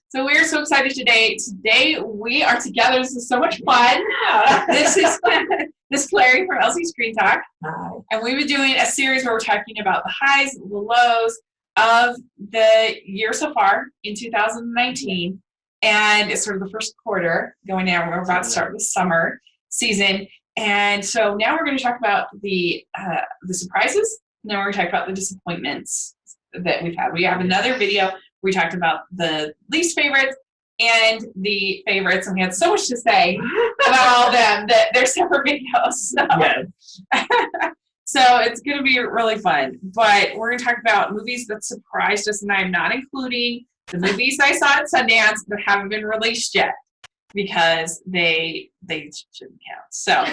So we are so excited today. Today we are together. This is so much fun. This is Clary from LCScreenTalk. Hi. And we've been doing a series where we're talking about the highs, the lows of the year so far in 2019. And it's sort of the first quarter going down. We're about to start the summer season. And so now we're going to talk about the surprises. And then we're going to talk about the disappointments that we've had. We have another video. We talked about the least favorites and the favorites, and we had so much to say about all of them that they're separate videos. So, Yes. so it's going to be really fun. But we're going to talk about movies that surprised us, and I'm not including the movies I saw at Sundance that haven't been released yet because they shouldn't count. So,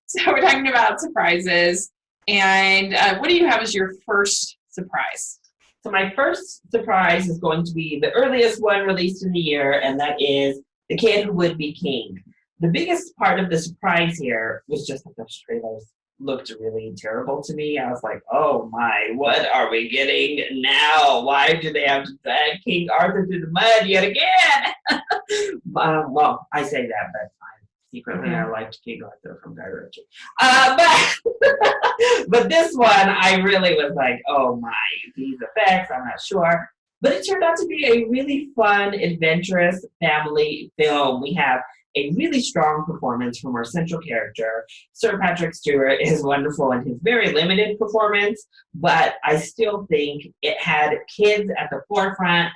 so we're talking about surprises. And what do you have as your first surprise? So my first surprise is going to be the earliest one released in the year, and that is The Kid Who Would Be King. The biggest part of the surprise here was just that those trailers looked really terrible to me. I was like, oh my, what are we getting now? Why do they have to drag King Arthur through the mud yet again? Well, I say that, but secretly I liked King Arthur from Guy Ritchie. But this one, I really was like, oh my, these effects, I'm not sure. But it turned out to be a really fun, adventurous family film. We have a really strong performance from our central character. Sir Patrick Stewart is wonderful in his very limited performance, but I still think it had kids at the forefront,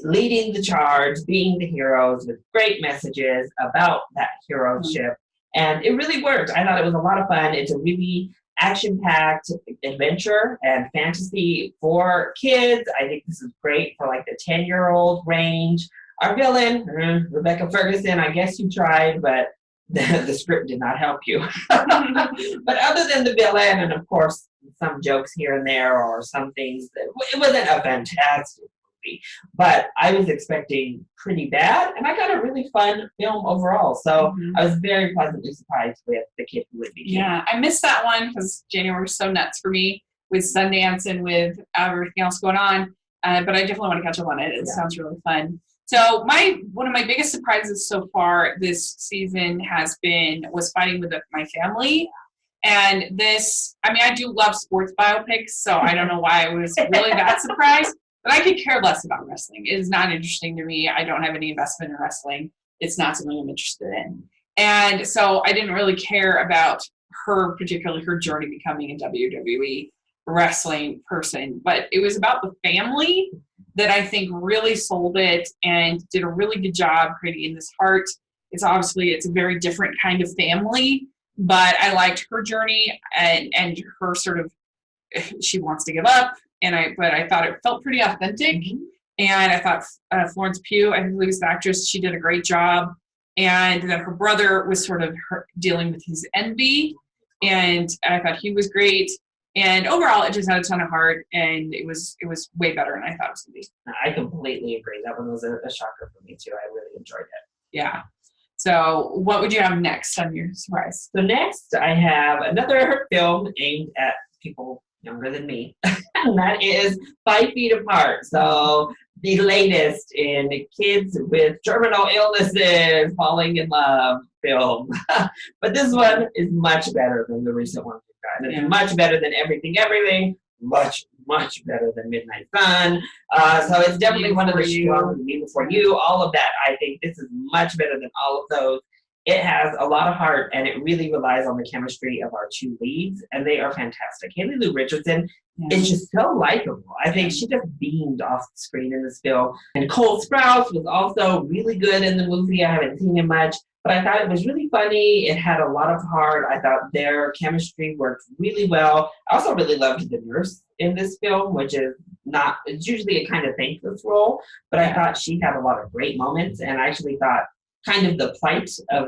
leading the charge, being the heroes with great messages about that heroship. And it really worked. I thought it was a lot of fun. It's a really action-packed adventure and fantasy for kids. I think this is great for like the 10-year-old range. Our villain, Rebecca Ferguson, I guess you tried, but the script did not help you. But other than the villain, and of course, some jokes here and there, or some things, it wasn't a fantastic movie. But I was expecting pretty bad, and I got a really fun film overall. So I was very pleasantly surprised with The Kid Who Would Be King. Yeah, I missed that one because January was so nuts for me with Sundance and with everything else going on. But I definitely want to catch up on it. It sounds really fun. So one of my biggest surprises so far this season was fighting with my family. And this, I mean, I do love sports biopics, so I don't know why I was really that surprised. But I could care less about wrestling. It is not interesting to me. I don't have any investment in wrestling. It's not something I'm interested in. And so I didn't really care about particularly her journey becoming a WWE wrestling person. But it was about the family that I think really sold it and did a really good job creating this heart. It's a very different kind of family, but I liked her journey and her sort of, she wants to give up. But I thought it felt pretty authentic. And I thought Florence Pugh, I believe is the actress, she did a great job. And that her brother was sort of dealing with his envy. And I thought he was great. And overall, it just had a ton of heart, and it was way better than I thought it was going to be. I completely agree. That one was a shocker for me, too. I really enjoyed it. Yeah. So what would you have next on your surprise? So next, I have another film aimed at people younger than me, and that is 5 Feet Apart. So the latest in kids with terminal illnesses falling in love film. But this one is much better than the recent one we've gotten. It's much better than Everything. Much better than Midnight Sun. So it's definitely one of the stronger. Me Before You, all of that. I think this is much better than all of those. It has a lot of heart, and it really relies on the chemistry of our two leads, and they are fantastic. Haley Lou Richardson is just so likable. I think she just beamed off the screen in this film. And Cole Sprouse was also really good in the movie. I haven't seen him much, but I thought it was really funny. It had a lot of heart. I thought their chemistry worked really well. I also really loved the nurse in this film, which is it's usually a kind of thankless role, but I thought she had a lot of great moments, and I actually thought kind of the plight of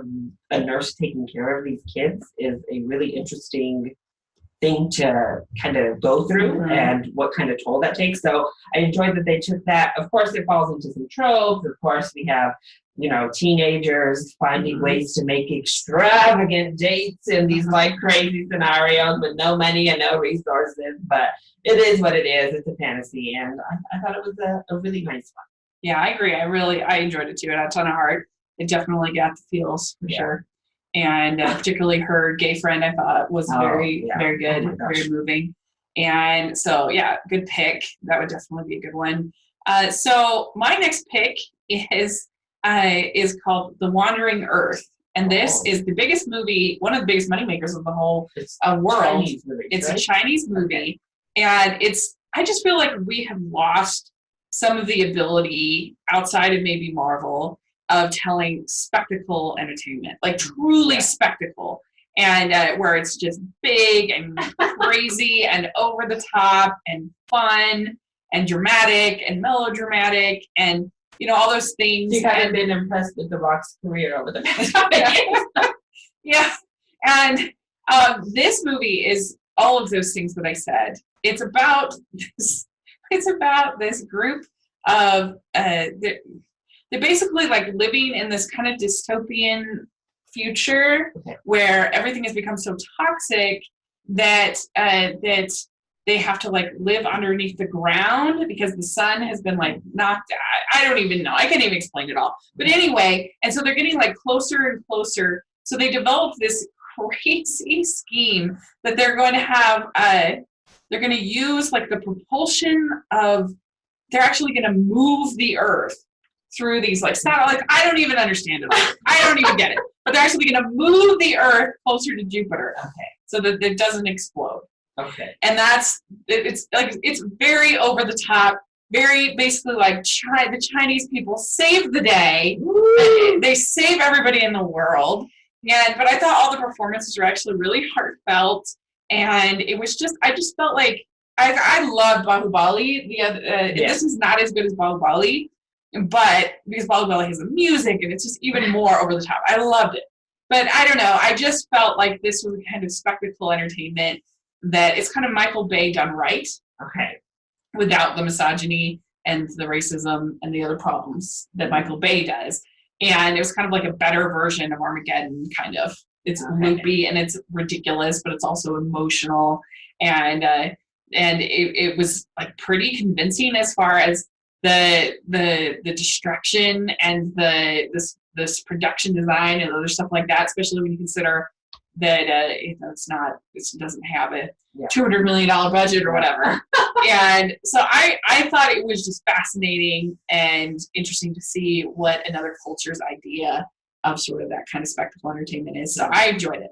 a nurse taking care of these kids is a really interesting thing to kind of go through and what kind of toll that takes. So I enjoyed that they took that. Of course, it falls into some tropes. Of course, we have, teenagers finding ways to make extravagant dates in these like crazy scenarios with no money and no resources. But it is what it is. It's a fantasy. And I thought it was a really nice one. Yeah, I agree. I enjoyed it too. It had a ton of heart. It definitely got the feels for sure. And particularly her gay friend, I thought was very good, very moving. And so, yeah, good pick. That would definitely be a good one. So my next pick is called The Wandering Earth. And this is the biggest movie, one of the biggest moneymakers of the whole world. It's a Chinese movie. And I just feel like we have lost some of the ability outside of maybe Marvel of telling spectacle entertainment, like truly spectacle. And where it's just big and crazy and over the top and fun and dramatic and melodramatic and, you know, all those things. You haven't been impressed with The Rock's career over the past Yeah. And this movie is all of those things that I said. It's about this group of they're basically like living in this kind of dystopian future where everything has become so toxic that they have to like live underneath the ground because the sun has been like knocked out. I don't even know. I can't even explain it all. But anyway, and so they're getting like closer and closer. So they developed this crazy scheme that they're going to have they're going to use like the propulsion of, they're actually going to move the earth through these like satellites. I don't even understand it. I don't even get it. But they're actually going to move the earth closer to Jupiter so that it doesn't explode. Okay. And it's very over the top, very basically like the Chinese people save the day. They save everybody in the world. But I thought all the performances were actually really heartfelt. And it was just, I just felt like, I love Bahubali. This is not as good as Bahubali, but because Bahubali has the music and it's just even more over the top. I loved it. But I don't know. I just felt like this was kind of spectacle entertainment that it's kind of Michael Bay done right. Okay. Without the misogyny and the racism and the other problems that Michael Bay does. And it was kind of like a better version of Armageddon, kind of. It's loopy and it's ridiculous, but it's also emotional. And it was like pretty convincing as far as the destruction and this production design and other stuff like that, especially when you consider that it doesn't have a $200 million budget or whatever. And so I thought it was just fascinating and interesting to see what another culture's idea of sort of that kind of spectacle entertainment is. So I enjoyed it.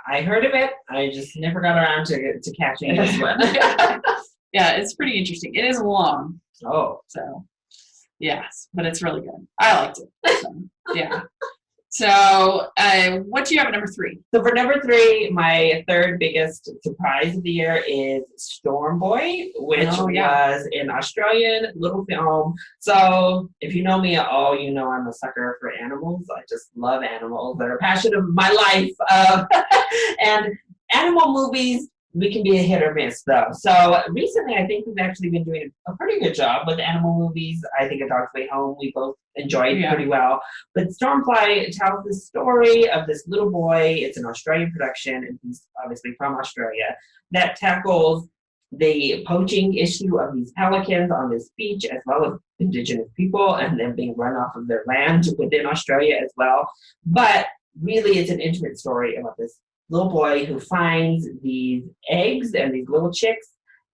I heard of it. I just never got around to catching this one. Yeah, it's pretty interesting. It is long. Oh. So, yes, but it's really good. I liked it. So, yeah. So, what do you have at number 3? So for number 3, my third biggest surprise of the year is Stormboy, which was an Australian little film. So if you know me at all, you know I'm a sucker for animals. I just love animals. They're a passion of my life. And animal movies, we can be a hit or miss, though. So recently, I think we've actually been doing a pretty good job with animal movies. I think A Dog's Way Home, we both enjoyed pretty well. But Stormquiet tells the story of this little boy. It's an Australian production, and he's obviously from Australia, that tackles the poaching issue of these pelicans on this beach, as well as indigenous people, and them being run off of their land within Australia as well. But really, it's an intimate story about this little boy who finds these eggs and these little chicks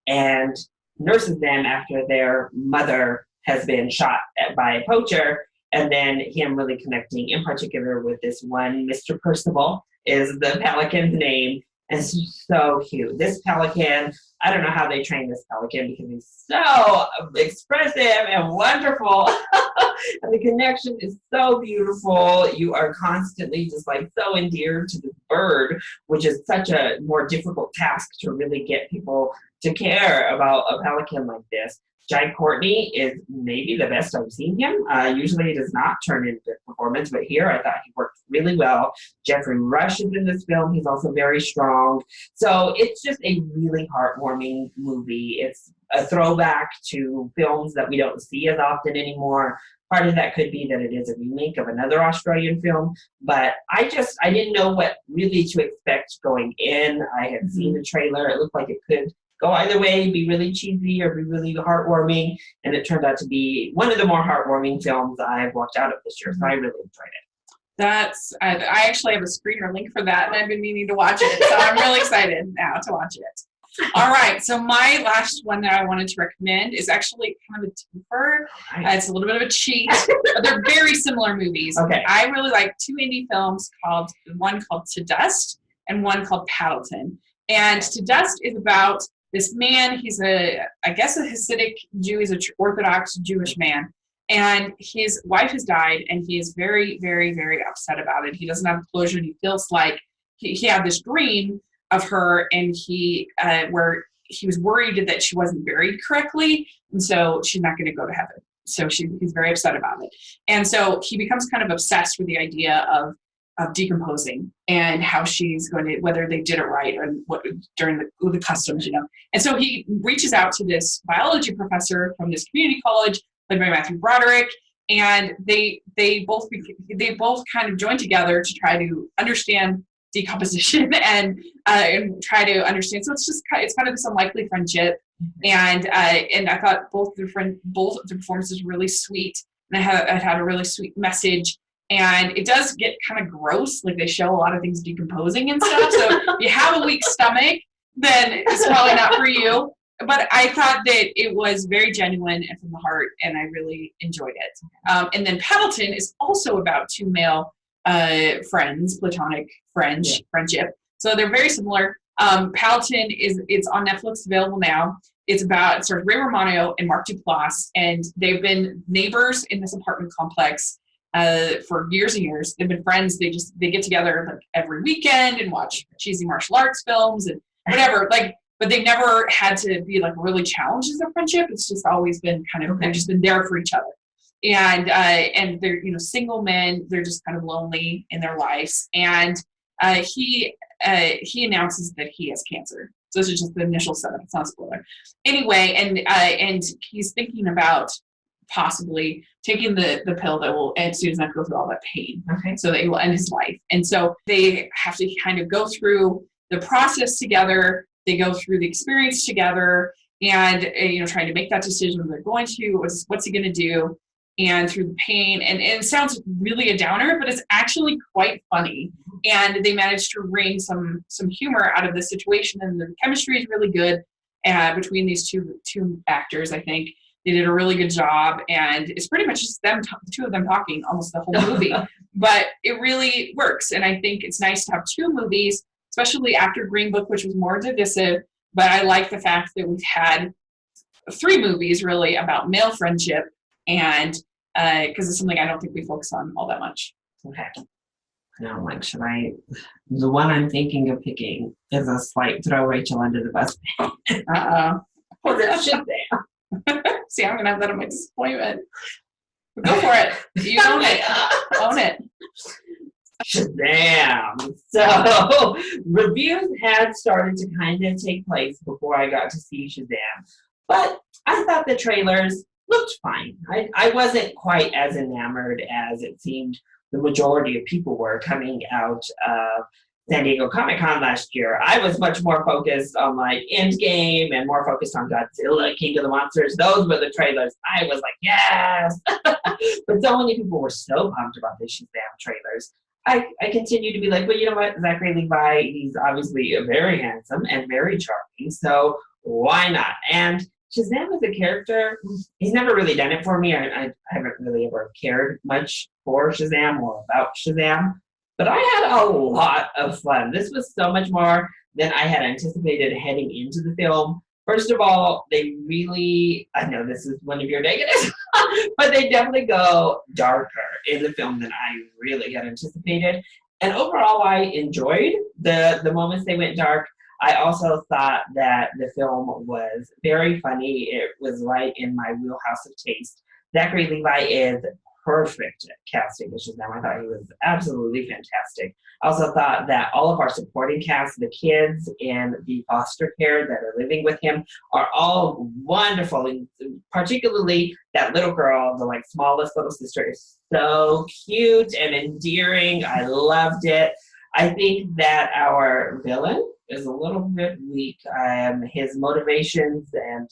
and nurses them after their mother has been shot by a poacher, and then him really connecting in particular with this one, Mr. Percival is the pelican's name, and it's so cute. This pelican, I don't know how they train this pelican because he's so expressive and wonderful. And the connection is so beautiful. You are constantly just like so endeared to this bird, which is such a more difficult task to really get people to care about a pelican like this. Jai Courtney is maybe the best I've seen him. Usually he does not turn in good performance, but here I thought he worked really well. Jeffrey Rush is in this film. He's also very strong. So it's just a really heartwarming movie. It's a throwback to films that we don't see as often anymore. Part of that could be that it is a remake of another Australian film, but I didn't know what really to expect going in. I had seen the trailer. It looked like it could go either way, be really cheesy or be really heartwarming. And it turned out to be one of the more heartwarming films I've walked out of this year. So I really enjoyed it. I actually have a screener link for that, and I've been meaning to watch it. So I'm really excited now to watch it. All right, so my last one that I wanted to recommend is actually kind of a twofer. It's a little bit of a cheat, but they're very similar movies. Okay. I really like two indie films one called To Dust and one called Pendleton. And To Dust is about this man. He's I guess a Hasidic Jew. He's an Orthodox Jewish man. And his wife has died, and he is very, very, very upset about it. He doesn't have closure, and he feels like he had this dream of her, and where he was worried that she wasn't buried correctly, and so she's not going to go to heaven. So he's very upset about it. And so he becomes kind of obsessed with the idea of decomposing and how she's going to, whether they did it right or what during the customs, And so he reaches out to this biology professor from this community college, played by Matthew Broderick, and they both kind of join together to try to understand decomposition and try to understand. So it's kind of this unlikely friendship, and I thought both of the performances were really sweet, and it had a really sweet message. And it does get kind of gross, like they show a lot of things decomposing and stuff. So if you have a weak stomach, then it's probably not for you. But I thought that it was very genuine and from the heart, and I really enjoyed it. And then Pendleton is also about two male friends, platonic friendship. So they're very similar. Pendleton it's on Netflix, available now. It's about sort of Ray Romano and Mark Duplass, and they've been neighbors in this apartment complex for years and years. They've been friends. They get together like every weekend and watch cheesy martial arts films and whatever. But they've never had to be like really challenged as a friendship. It's just always been kind of they've just been there for each other. And they're single men. They're just kind of lonely in their lives. And he announces that he has cancer. So this is just the initial setup. It's not a spoiler. Anyway, and he's thinking about possibly taking the pill that will end so he doesn't have to go through all that pain. Okay. So that he will end his life. And so they have to kind of go through the process together. They go through the experience together, and trying to make that decision when they're going to. What's he going to do? And through the pain, and it sounds really a downer, but it's actually quite funny. And they managed to wring some humor out of the situation, and the chemistry is really good between these two actors. I think they did a really good job, and it's pretty much just the two of them talking almost the whole movie. But it really works, and I think it's nice to have two movies, especially after Green Book, which was more divisive. But I like the fact that we've had three movies really about male friendship, and because it's something I don't think we focus on all that much. Okay. Now, the one I'm thinking of picking is a slight throw Rachel under the bus. Or Shazam. See, I'm going to have that on my disappointment. But go for it. You own it. Own it. Shazam! So, reviews had started to kind of take place before I got to see Shazam. But I thought the trailers looked fine. I wasn't quite as enamored as it seemed the majority of people were coming out of San Diego Comic-Con last year. I was much more focused on Endgame and more focused on Godzilla, King of the Monsters. Those were the trailers. I was like, yes! But so many people were so pumped about the Shazam trailers. I continue to be like, well, you know what? Zachary Levi, he's obviously very handsome and very charming, so why not? And Shazam as a character, he's never really done it for me. I haven't really ever cared much for Shazam or about Shazam. But I had a lot of fun. This was so much more than I had anticipated heading into the film. First of all, they really, I know this is one of your negatives, but they definitely go darker in the film than I really had anticipated. And overall, I enjoyed the moments they went dark. I also thought that the film was very funny. It was right in my wheelhouse of taste. Zachary Levi is perfect at casting as Shazam. I thought he was absolutely fantastic. I also thought that all of our supporting cast, the kids in the foster care that are living with him, are all wonderful. And particularly that little girl, the smallest little sister, is so cute and endearing. I loved it. I think that our villain is a little bit weak. His motivations and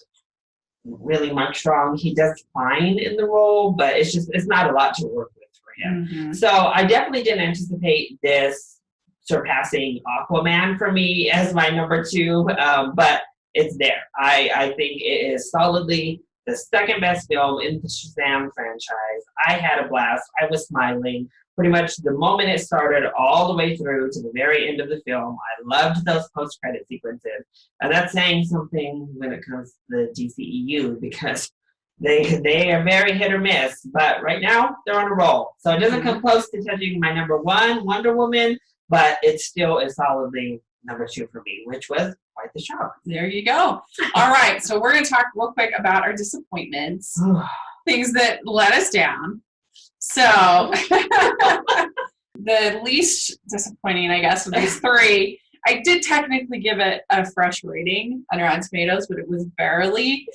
really Mark Strong, he does fine in the role, but it's not a lot to work with for him. Mm-hmm. So I definitely didn't anticipate this surpassing Aquaman for me as my number 2, but it's there. I think it is solidly the second best film in the Shazam franchise. I had a blast. I was smiling pretty much the moment it started all the way through to the very end of the film. I loved those post-credit sequences. And that's saying something when it comes to the DCEU because they are very hit or miss. But right now, they're on a roll. So it doesn't come close to touching my number 1, Wonder Woman, but it still is solidly number 2 for me, which was quite the shock. There you go. All right, so we're going to talk real quick about our disappointments, things that let us down. So the least disappointing, I guess, of these 3, I did technically give it a fresh rating on Rotten Tomatoes, but it was barely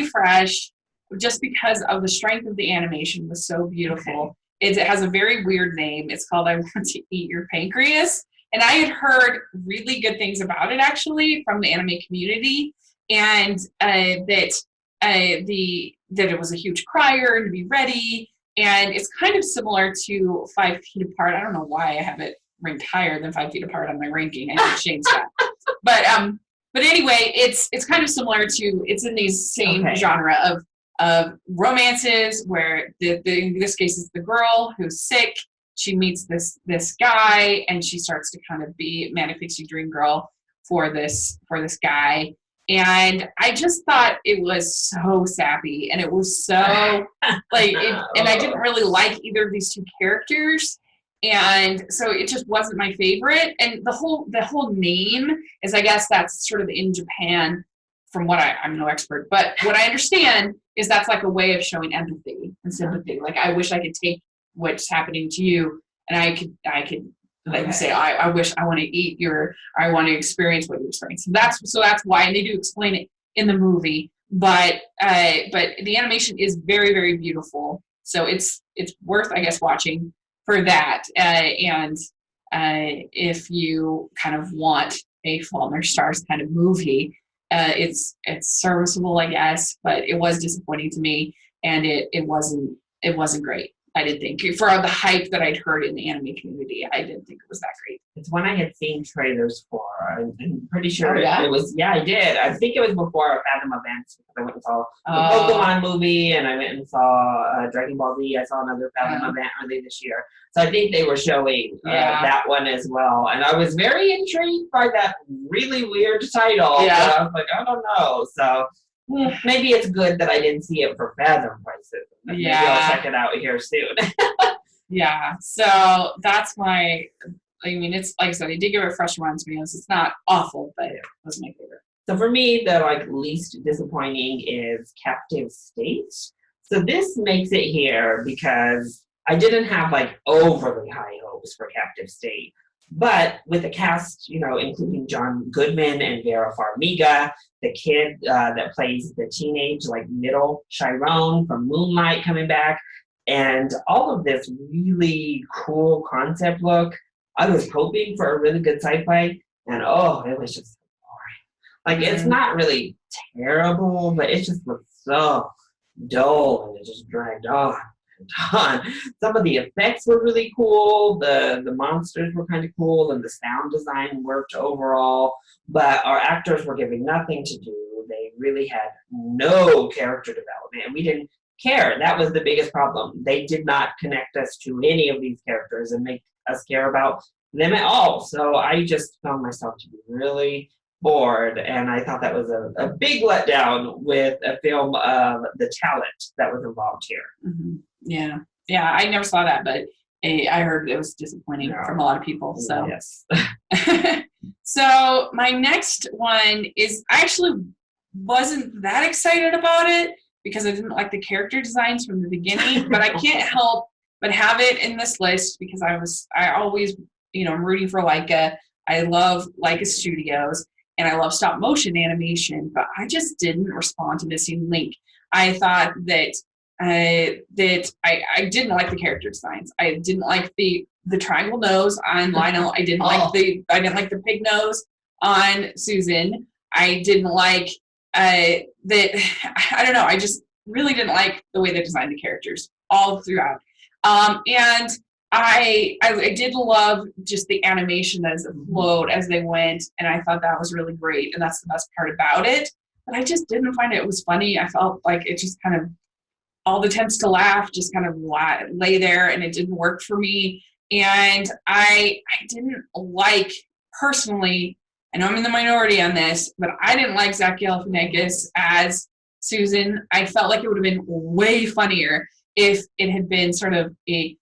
fresh, just because of the strength of the animation was so beautiful. It has a very weird name. It's called I Want to Eat Your Pancreas. And I had heard really good things about it, actually, from the anime community, and that it was a huge crier and to be ready. And it's kind of similar to 5 Feet Apart. I don't know why I have it ranked higher than 5 Feet Apart on my ranking. I need to change that. But anyway, it's kind of similar to, it's in these same genre of romances where in this case it's the girl who's sick. She meets this guy and she starts to kind of be manic pixie dream girl for this guy. And I just thought it was so sappy and it was so and I didn't really like either of these 2 characters. And so it just wasn't my favorite. And the whole name is, I guess that's sort of in Japan, from what I'm no expert, but what I understand is that's like a way of showing empathy and sympathy. Like, I wish I could take what's happening to you and I could like you say, I wish I want to eat I want to experience what you experience. So that's why, and they do explain it in the movie, but the animation is very, very beautiful. So it's worth, I guess, watching for that. And if you kind of want a Fault in Our Stars kind of movie, it's serviceable, I guess, but it was disappointing to me, and it wasn't great. I didn't think, for the hype that I'd heard in the anime community, I didn't think it was that great. It's one I had seen trailers for. I'm pretty sure yeah? it was. Yeah, I did. I think it was before Fathom Events, because I went and saw the Pokemon movie, and I went and saw Dragon Ball Z. I saw another Fathom event early this year. So I think they were showing that one as well. And I was very intrigued by that really weird title. Yeah. I was like, I don't know. So maybe it's good that I didn't see it for Fathom prices. Maybe I'll check it out here soon. Yeah. So that's it's like I said, I did give it a fresh Rotten Tomatoes. It's not awful, but it was my favorite. So for me, the least disappointing is Captive State. So this makes it here because I didn't have overly high hopes for Captive State. But with the cast, including John Goodman and Vera Farmiga, the kid that plays the teenage, middle Chiron from Moonlight coming back, and all of this really cool concept look, I was hoping for a really good sci-fi, and it was just boring. It's not really terrible, but it just looked so dull, and it just dragged on. Some of the effects were really cool. The monsters were kind of cool, and the sound design worked overall. But our actors were given nothing to do. They really had no character development, and we didn't care. That was the biggest problem. They did not connect us to any of these characters and make us care about them at all. So I just found myself to be really bored, and I thought that was a big letdown with a film of the talent that was involved here. Mm-hmm. Yeah, I never saw that, but I heard it was disappointing from a lot of people. So yes. So my next one is, I actually wasn't that excited about it because I didn't like the character designs from the beginning, but I can't help but have it in this list because I always, I'm rooting for Leica. I love Leica Studios and I love stop motion animation, but I just didn't respond to Missing Link. I thought that I didn't like the character designs. I didn't like the triangle nose on Lionel. I didn't like the pig nose on Susan. I didn't like that. I don't know. I just really didn't like the way they designed the characters all throughout. And I did love just the animation as it flowed as they went, and I thought that was really great, and that's the best part about it. But I just didn't find it was funny. I felt like it just kind of, all the attempts to laugh just kind of lay there, and it didn't work for me. And I didn't like, personally, I know I'm in the minority on this, but I didn't like Zach Galifianakis as Susan. I felt like it would have been way funnier if it had been sort of a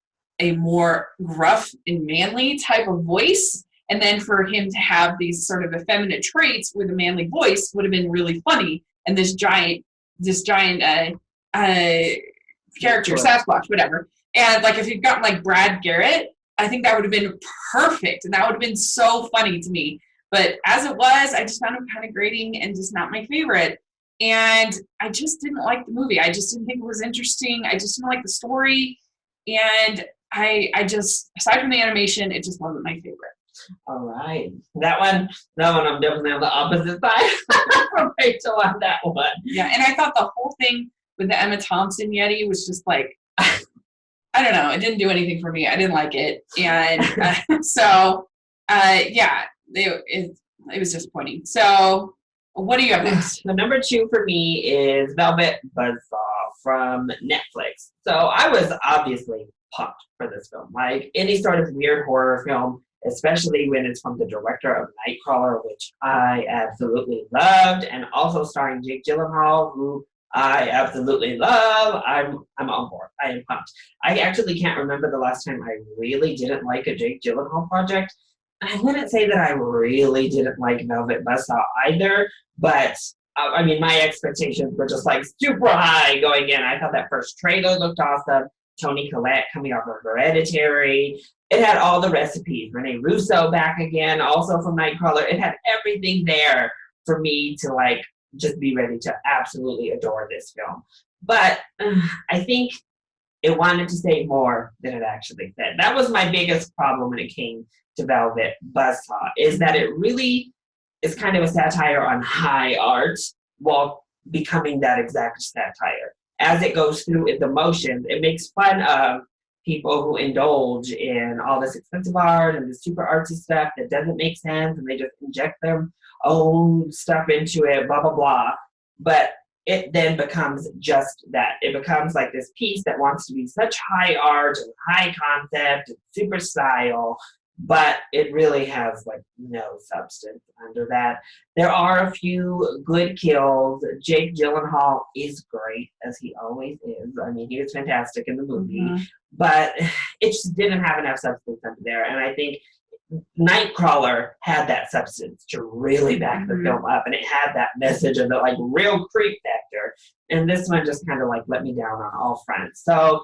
more gruff and manly type of voice, and then for him to have these sort of effeminate traits with a manly voice would have been really funny. And this giant character, Sasquatch, whatever. And like if you'd gotten like Brad Garrett, I think that would have been perfect, and that would have been so funny to me. But as it was, I just found him kind of grating and just not my favorite. And I just didn't like the movie. I just didn't think it was interesting. I just didn't like the story. And I just, aside from the animation, it just wasn't my favorite. All right. That one, I'm definitely on the opposite side from Rachel on that one. Yeah, and I thought the whole thing with the Emma Thompson Yeti was just like, I don't know, it didn't do anything for me. I didn't like it. And it was disappointing. So what do you have next? The number 2 for me is Velvet Buzzsaw from Netflix. So I was obviously pumped for this film. Like any sort of weird horror film, especially when it's from the director of Nightcrawler, which I absolutely loved, and also starring Jake Gyllenhaal, who I absolutely love. I'm on board. I am pumped. I actually can't remember the last time I really didn't like a Jake Gyllenhaal project. I wouldn't say that I really didn't like Velvet Buzzsaw either, but I mean, my expectations were just like super high going in. I thought that first trailer looked awesome. Toni Collette coming off of Hereditary. It had all the recipes. Rene Russo back again, also from Nightcrawler. It had everything there for me to like just be ready to absolutely adore this film. But I think it wanted to say more than it actually said. That was my biggest problem when it came to Velvet Buzzsaw, is that it really is kind of a satire on high art while becoming that exact satire. As it goes through its emotions, it makes fun of people who indulge in all this expensive art and the super artsy stuff that doesn't make sense, and they just inject their own stuff into it, blah, blah, blah. But it then becomes just that. It becomes like this piece that wants to be such high art and high concept and super style, but it really has like no substance under that. There are a few good kills. Jake Gyllenhaal is great, as he always is. I mean, he was fantastic in the movie, but it just didn't have enough substance under there. And I think Nightcrawler had that substance to really back the film up, and it had that message of the like real creep factor. And this one just kind of like let me down on all fronts. So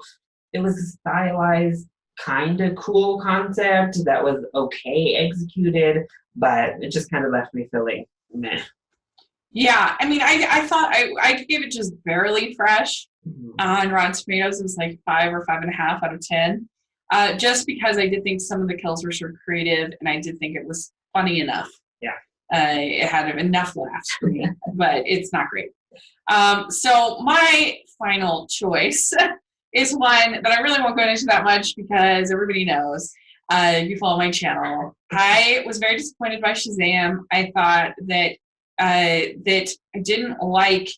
it was a stylized, kind of cool concept that was okay executed, but it just kind of left me feeling meh. Yeah, I mean, I thought I gave it just barely fresh. On Rotten Tomatoes, it was like 5 or 5.5 out of 10. Just because I did think some of the kills were sort of creative, and I did think it was funny enough. Yeah. It had enough laughs for me, but it's not great. So my final choice is one that I really won't go into that much because everybody knows. If you follow my channel, I was very disappointed by Shazam. I thought that that I didn't like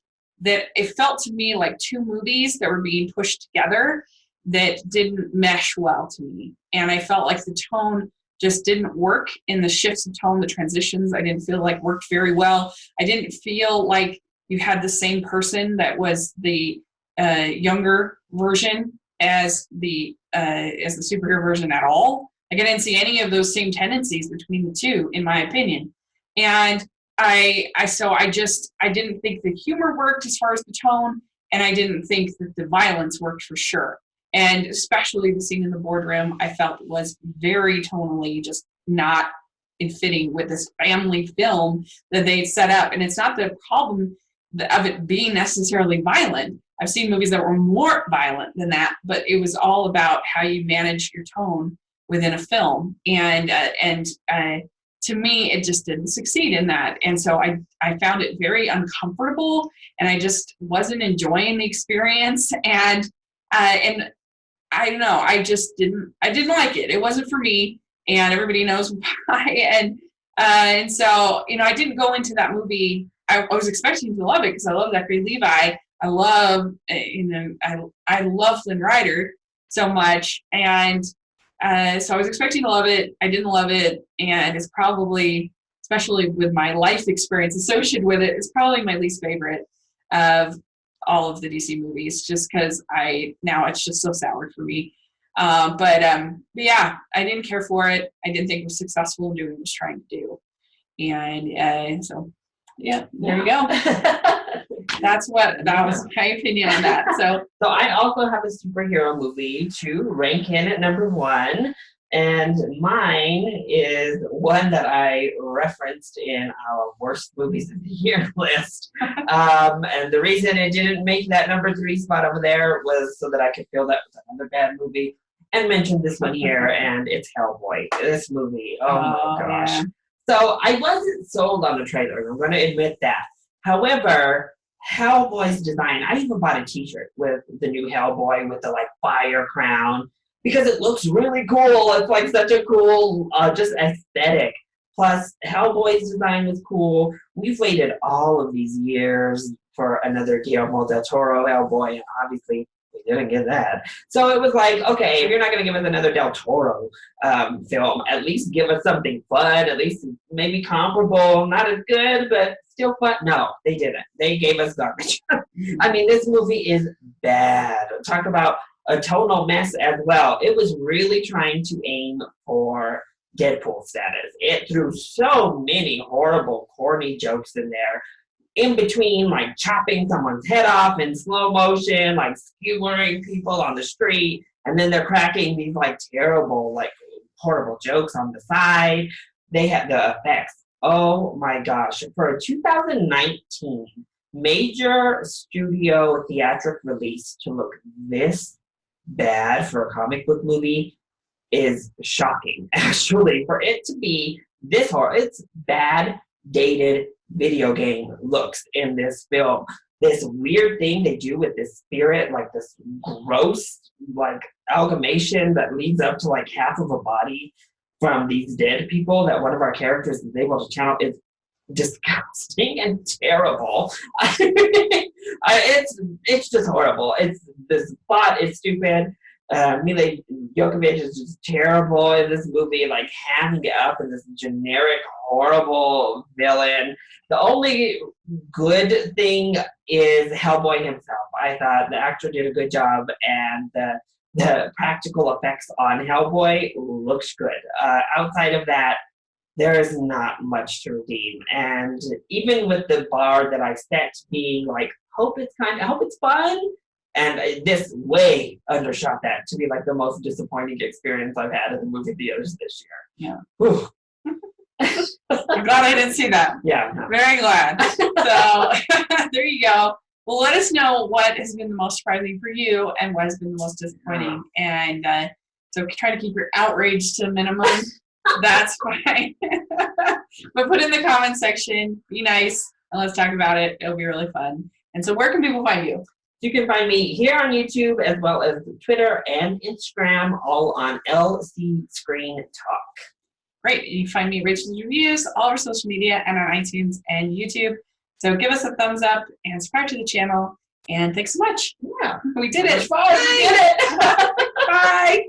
that. It felt to me like two movies that were being pushed together that didn't mesh well to me, and I felt like the tone just didn't work in the shifts of tone, the transitions. I didn't feel like worked very well. I didn't feel like you had the same person that was the younger version as the superhero version at all. Like I didn't see any of those same tendencies between the two, in my opinion. And I didn't think the humor worked as far as the tone, and I didn't think that the violence worked for sure. And especially the scene in the boardroom, I felt was very tonally just not in fitting with this family film that they set up. And it's not the problem of it being necessarily violent. I've seen movies that were more violent than that, but it was all about how you manage your tone within a film. And to me, it just didn't succeed in that. And so I found it very uncomfortable, and I just wasn't enjoying the experience. And I don't know, I didn't like it. It wasn't for me, and everybody knows why. And so, I didn't go into that movie. I was expecting to love it because I love Zachary Levi. I love, I love Flynn Rider so much. And so I was expecting to love it. I didn't love it. And it's probably, especially with my life experience associated with it, it's probably my least favorite of all of the DC movies, just because now it's just so sour for me. But yeah, I didn't care for it. I didn't think it was successful in doing what it was trying to do. And so, yeah, there you go. That was my opinion on that. So I also have a superhero movie to rank in at number 1. And mine is one that I referenced in our worst movies of the year list. And the reason it didn't make that number 3 spot over there was so that I could feel that was another bad movie and mention this one here, and it's Hellboy. This movie, oh my gosh. Yeah. So I wasn't sold on the trailer, I'm going to admit that. However, Hellboy's design, I even bought a t-shirt with the new Hellboy with the fire crown, because it looks really cool. It's such a cool, just aesthetic. Plus, Hellboy's design was cool. We've waited all of these years for another Guillermo del Toro Hellboy, and obviously we didn't get that. So it was okay, if you're not going to give us another Del Toro film, at least give us something fun, at least maybe comparable, not as good, but still fun. No, they didn't. They gave us garbage. I mean, this movie is bad. Talk about a tonal mess as well. It was really trying to aim for Deadpool status. It threw so many horrible, corny jokes in there. In between, chopping someone's head off in slow motion, skewering people on the street, and then they're cracking these terrible, horrible jokes on the side. They had the effects. Oh my gosh. For a 2019 major studio theatric release to look this bad for a comic book movie is shocking, actually. For it to be this horrible, it's bad, dated video game looks in this film. This weird thing they do with this spirit, this gross, amalgamation that leads up to half of a body from these dead people that one of our characters is able to channel, is disgusting and terrible. It's just horrible. This plot is stupid. Mila Jovovich is just terrible in this movie, hamming it up in this generic, horrible villain. The only good thing is Hellboy himself. I thought the actor did a good job, and the practical effects on Hellboy looks good. Outside of that, there is not much to redeem. And even with the bar that I set being hope it's fun, and this way undershot that to be the most disappointing experience I've had in the movie theaters this year. Yeah. I'm glad I didn't see that. Yeah. No. Very glad. So there you go. Well, let us know what has been the most surprising for you and what has been the most disappointing. And so try to keep your outrage to a minimum. That's fine. But put in the comment section, be nice, and let's talk about it. It'll be really fun. And so where can people find you? You can find me here on YouTube as well as Twitter and Instagram, all on LCScreenTalk. Great. You can find me Rachel's Reviews, all our social media, and on iTunes and YouTube. So give us a thumbs up and subscribe to the channel. And thanks so much. Yeah. We did it. We did it. Bye.